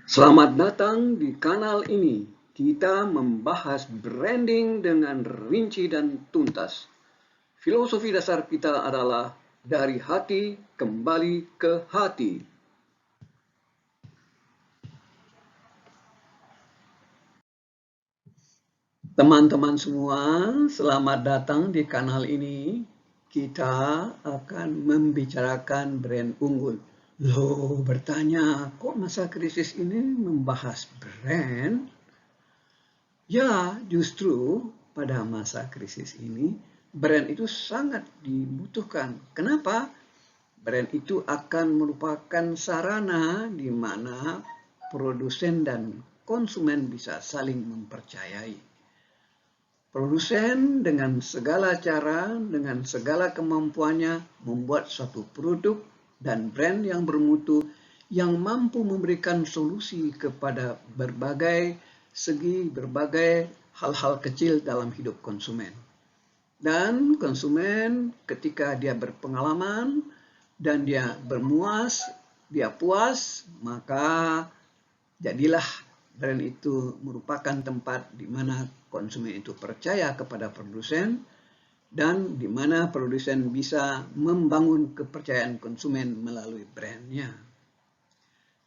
Selamat datang di kanal ini. Kita membahas branding dengan rinci dan tuntas. Filosofi dasar kita adalah dari hati kembali ke hati. Teman-teman semua, selamat datang di kanal ini. Kita akan membicarakan brand unggul. Loh, bertanya, kok masa krisis ini membahas brand? Ya, justru pada masa krisis ini, brand itu sangat dibutuhkan. Kenapa? Brand itu akan merupakan sarana di mana produsen dan konsumen bisa saling mempercayai. Produsen dengan segala cara, dengan segala kemampuannya membuat suatu produk dan brand yang bermutu yang mampu memberikan solusi kepada berbagai segi, berbagai hal-hal kecil dalam hidup konsumen. Dan konsumen ketika dia berpengalaman dan dia bermuas, dia puas, maka jadilah brand itu merupakan tempat di mana konsumen itu percaya kepada produsen dan di mana produsen bisa membangun kepercayaan konsumen melalui brandnya.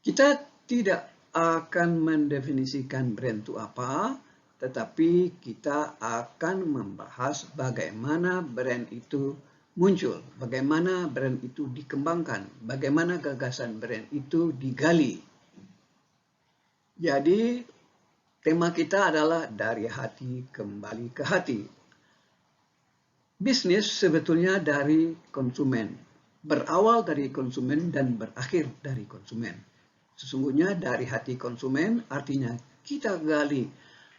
Kita tidak akan mendefinisikan brand itu apa, tetapi kita akan membahas bagaimana brand itu muncul, bagaimana brand itu dikembangkan, bagaimana gagasan brand itu digali. Jadi tema kita adalah dari hati kembali ke hati. Bisnis sebetulnya dari konsumen, berawal dari konsumen dan berakhir dari konsumen. Sesungguhnya dari hati konsumen artinya kita gali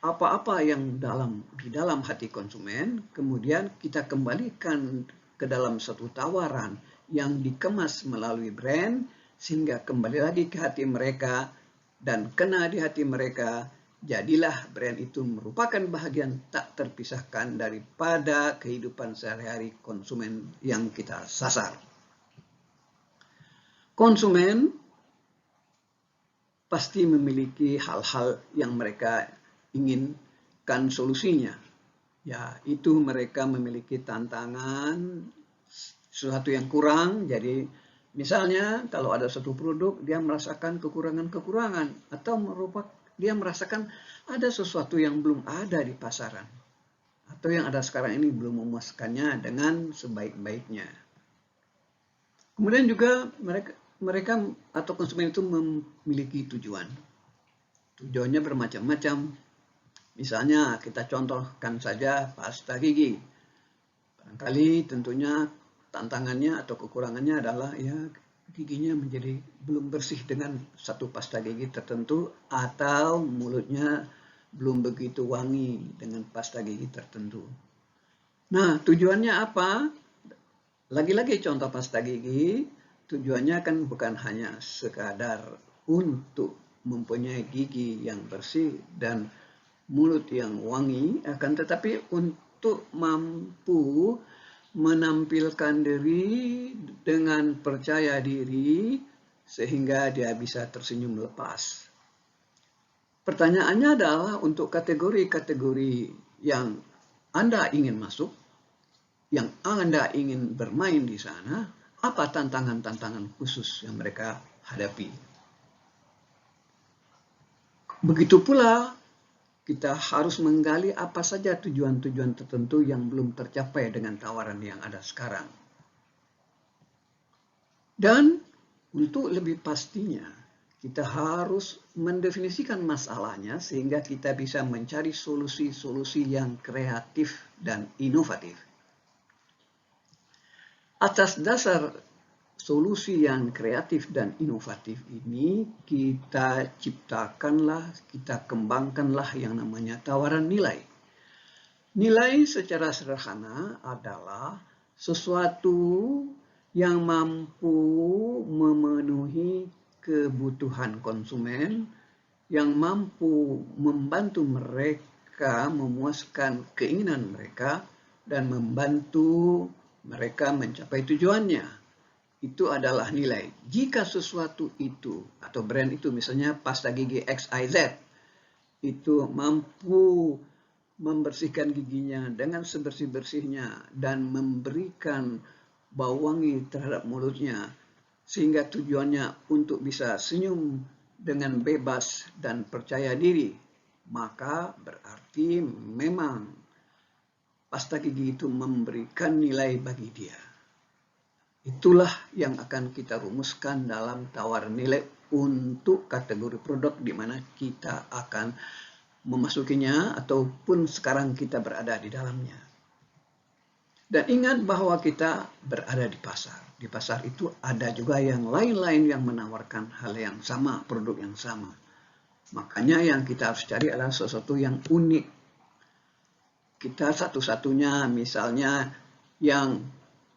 apa-apa yang di dalam hati konsumen, kemudian kita kembalikan ke dalam satu tawaran yang dikemas melalui brand, sehingga kembali lagi ke hati mereka dan kena di hati mereka. Jadilah brand itu merupakan bahagian tak terpisahkan daripada kehidupan sehari-hari konsumen yang kita sasar. Konsumen pasti memiliki hal-hal yang mereka inginkan solusinya. Ya, itu mereka memiliki tantangan, sesuatu yang kurang. Jadi misalnya kalau ada satu produk, dia merasakan kekurangan-kekurangan atau dia merasakan ada sesuatu yang belum ada di pasaran atau yang ada sekarang ini belum memuaskannya dengan sebaik-baiknya. Kemudian juga mereka atau konsumen itu memiliki tujuan. Tujuannya bermacam-macam. Misalnya kita contohkan saja pasta gigi. Barangkali tentunya tantangannya atau kekurangannya adalah ya giginya menjadi belum bersih dengan satu pasta gigi tertentu atau mulutnya belum begitu wangi dengan pasta gigi tertentu. Nah, tujuannya apa? Lagi-lagi contoh pasta gigi, tujuannya kan bukan hanya sekadar untuk mempunyai gigi yang bersih dan mulut yang wangi, akan tetapi untuk mampu menampilkan diri dengan percaya diri sehingga dia bisa tersenyum lepas. Pertanyaannya adalah untuk kategori-kategori yang Anda ingin masuk, yang Anda ingin bermain di sana, apa tantangan-tantangan khusus yang mereka hadapi. Begitu pula kita harus menggali apa saja tujuan-tujuan tertentu yang belum tercapai dengan tawaran yang ada sekarang. Dan untuk lebih pastinya, kita harus mendefinisikan masalahnya sehingga kita bisa mencari solusi-solusi yang kreatif dan inovatif. Atas dasar solusi yang kreatif dan inovatif ini, kita ciptakanlah, kita kembangkanlah yang namanya tawaran nilai. Nilai secara sederhana adalah sesuatu yang mampu memenuhi kebutuhan konsumen, yang mampu membantu mereka memuaskan keinginan mereka dan membantu mereka mencapai tujuannya. itu adalah nilai. Jika sesuatu itu atau brand itu misalnya pasta gigi XYZ itu mampu membersihkan giginya dengan sebersih-bersihnya dan memberikan bau wangi terhadap mulutnya sehingga tujuannya untuk bisa senyum dengan bebas dan percaya diri, maka berarti memang pasta gigi itu memberikan nilai bagi dia. Itulah yang akan kita rumuskan dalam tawaran nilai untuk kategori produk di mana kita akan memasukinya ataupun sekarang kita berada di dalamnya. Dan ingat bahwa kita berada di pasar. Di pasar itu ada juga yang lain-lain yang menawarkan hal yang sama, produk yang sama. Makanya yang kita harus cari adalah sesuatu yang unik. Kita satu-satunya misalnya yang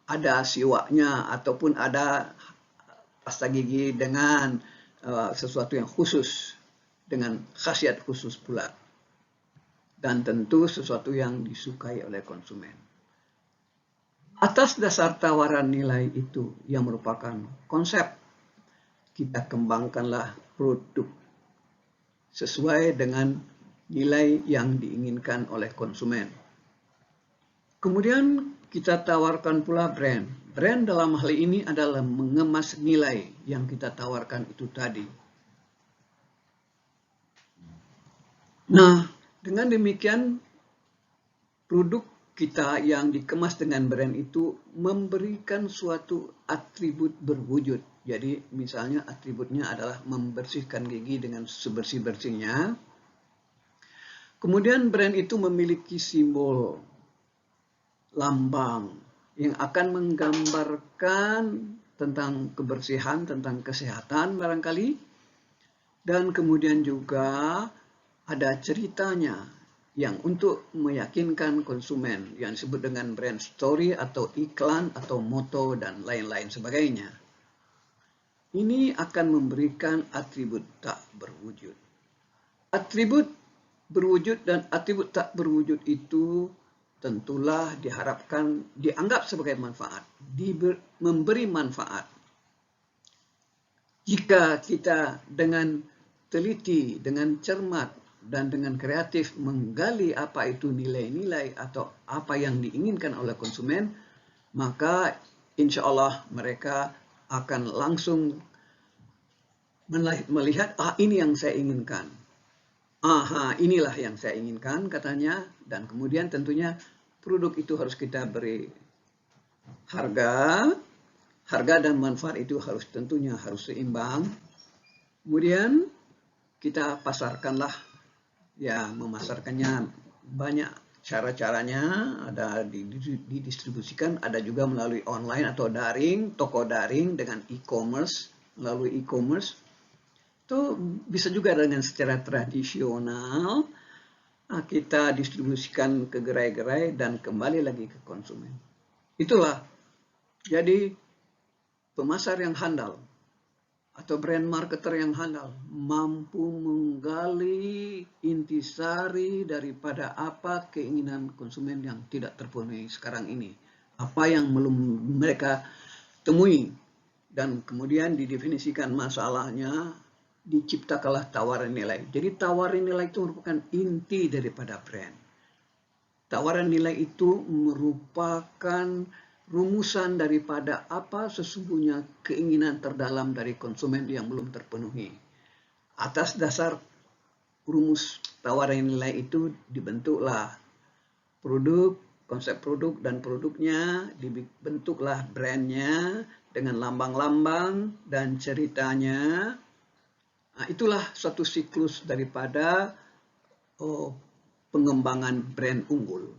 ada siwaknya ataupun ada pasta gigi dengan sesuatu yang khusus, dengan khasiat khusus pula. Dan tentu sesuatu yang disukai oleh konsumen. Atas dasar tawaran nilai itu yang merupakan konsep, kita kembangkanlah produk sesuai dengan nilai yang diinginkan oleh konsumen. Kemudian kita tawarkan pula brand. Brand dalam hal ini adalah mengemas nilai yang kita tawarkan itu tadi. Nah, dengan demikian produk kita yang dikemas dengan brand itu memberikan suatu atribut berwujud. Jadi misalnya atributnya adalah membersihkan gigi dengan sebersih-bersihnya. Kemudian brand itu memiliki simbol lambang yang akan menggambarkan tentang kebersihan, tentang kesehatan barangkali. Dan kemudian juga ada ceritanya yang untuk meyakinkan konsumen yang disebut dengan brand story atau iklan atau moto dan lain-lain sebagainya. Ini akan memberikan atribut tak berwujud. Atribut berwujud dan atribut tak berwujud itu tentulah diharapkan dianggap sebagai manfaat, memberi manfaat. Jika kita dengan teliti, dengan cermat, dan dengan kreatif menggali apa itu nilai-nilai atau apa yang diinginkan oleh konsumen, maka insya Allah mereka akan langsung melihat, ini yang saya inginkan. Inilah yang saya inginkan katanya, dan kemudian tentunya produk itu harus kita beri harga dan manfaat itu tentunya harus seimbang. Kemudian kita pasarkanlah, ya memasarkannya banyak cara-caranya, ada didistribusikan, ada juga melalui online atau daring, toko daring dengan e-commerce, melalui e-commerce. Itu bisa juga dengan secara tradisional, kita distribusikan ke gerai-gerai dan kembali lagi ke konsumen. Itulah, jadi pemasar yang handal atau brand marketer yang handal mampu menggali intisari daripada apa keinginan konsumen yang tidak terpenuhi sekarang ini, apa yang belum mereka temui, dan kemudian didefinisikan masalahnya, diciptakanlah tawaran nilai. Jadi tawaran nilai itu merupakan inti daripada brand. Tawaran nilai itu merupakan rumusan daripada apa sesungguhnya keinginan terdalam dari konsumen yang belum terpenuhi. Atas dasar rumus tawaran nilai itu dibentuklah produk, konsep produk dan produknya, dibentuklah brandnya dengan lambang-lambang dan ceritanya. Itulah suatu siklus daripada pengembangan brand unggul.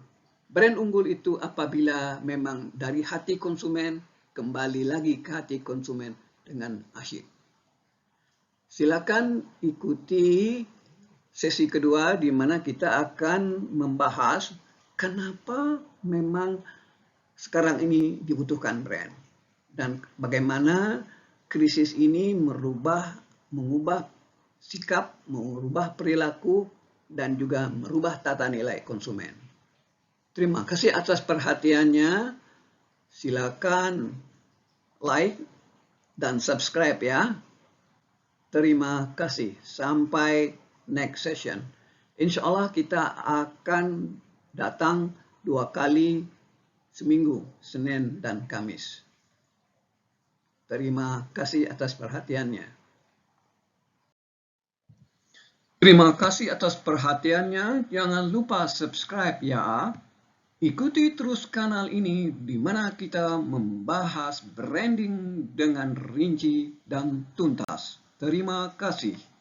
Brand unggul itu apabila memang dari hati konsumen kembali lagi ke hati konsumen dengan asyik. Silakan ikuti sesi kedua di mana kita akan membahas kenapa memang sekarang ini dibutuhkan brand dan bagaimana krisis ini mengubah sikap, mengubah perilaku dan juga merubah tata nilai konsumen. Terima kasih atas perhatiannya. Silakan like, dan subscribe ya. Terima kasih. Sampai next session. Insya Allah kita akan datang 2 kali seminggu, Senin dan Kamis. Terima kasih atas perhatiannya. Terima kasih atas perhatiannya. Jangan lupa subscribe ya. Ikuti terus kanal ini di mana kita membahas branding dengan rinci dan tuntas. Terima kasih.